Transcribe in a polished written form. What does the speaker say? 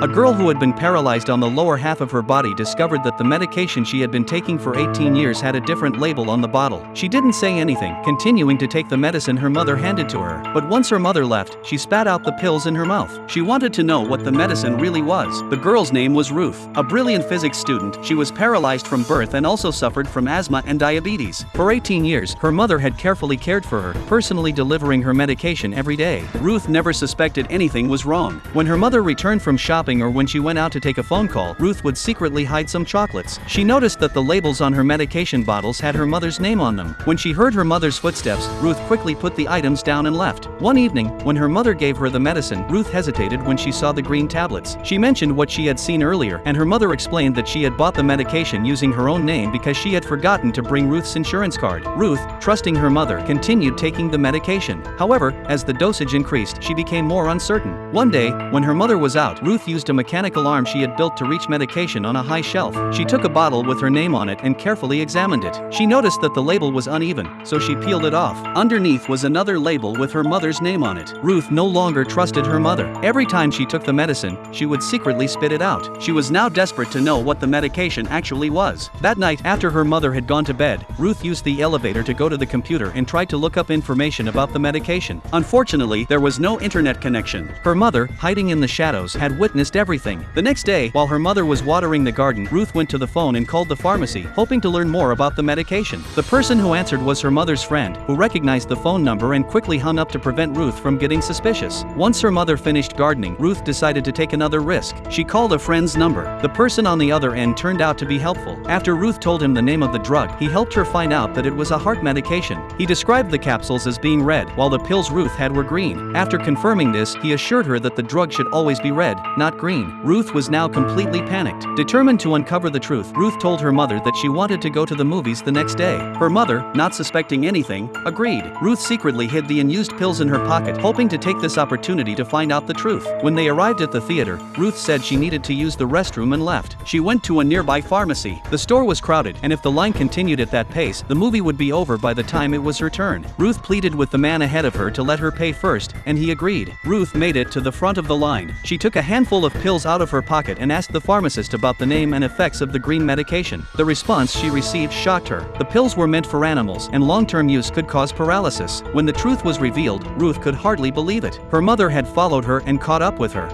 A girl who had been paralyzed on the lower half of her body discovered that the medication she had been taking for 18 years had a different label on the bottle. She didn't say anything, continuing to take the medicine her mother handed to her. But once her mother left, she spat out the pills in her mouth. She wanted to know what the medicine really was. The girl's name was Ruth. A brilliant physics student, she was paralyzed from birth and also suffered from asthma and diabetes. For 18 years, her mother had carefully cared for her, personally delivering her medication every day. Ruth never suspected anything was wrong. When her mother returned from shopping or when she went out to take a phone call, Ruth would secretly hide some chocolates. She noticed that the labels on her medication bottles had her mother's name on them. When she heard her mother's footsteps, Ruth quickly put the items down and left. One evening, when her mother gave her the medicine, Ruth hesitated when she saw the green tablets. She mentioned what she had seen earlier, and her mother explained that she had bought the medication using her own name because she had forgotten to bring Ruth's insurance card. Ruth, trusting her mother, continued taking the medication. However, as the dosage increased, she became more uncertain. One day, when her mother was out, Ruth used a mechanical arm she had built to reach medication on a high shelf. She took a bottle with her name on it and carefully examined it. She noticed that the label was uneven, so she peeled it off. Underneath was another label with her mother's name on it. Ruth no longer trusted her mother. Every time she took the medicine, she would secretly spit it out. She was now desperate to know what the medication actually was. That night, after her mother had gone to bed, Ruth used the elevator to go to the computer and tried to look up information about the medication. Unfortunately, there was no internet connection. Her mother, hiding in the shadows, had witnessed everything. The next day, while her mother was watering the garden, Ruth went to the phone and called the pharmacy, hoping to learn more about the medication. The person who answered was her mother's friend, who recognized the phone number and quickly hung up to prevent Ruth from getting suspicious. Once her mother finished gardening, Ruth decided to take another risk. She called a friend's number. The person on the other end turned out to be helpful. After Ruth told him the name of the drug, he helped her find out that it was a heart medication. He described the capsules as being red, while the pills Ruth had were green. After confirming this, he assured her that the drug should always be red, not green. Ruth was now completely panicked. Determined to uncover the truth, Ruth told her mother that she wanted to go to the movies the next day. Her mother, not suspecting anything, agreed. Ruth secretly hid the unused pills in her pocket, hoping to take this opportunity to find out the truth. When they arrived at the theater, Ruth said she needed to use the restroom and left. She went to a nearby pharmacy. The store was crowded, and if the line continued at that pace, the movie would be over by the time it was her turn. Ruth pleaded with the man ahead of her to let her pay first, and he agreed. Ruth made it to the front of the line. She took a handful of pills out of her pocket and asked the pharmacist about the name and effects of the green medication. The response she received shocked her. The pills were meant for animals, and long-term use could cause paralysis. When the truth was revealed, Ruth could hardly believe it. Her mother had followed her and caught up with her.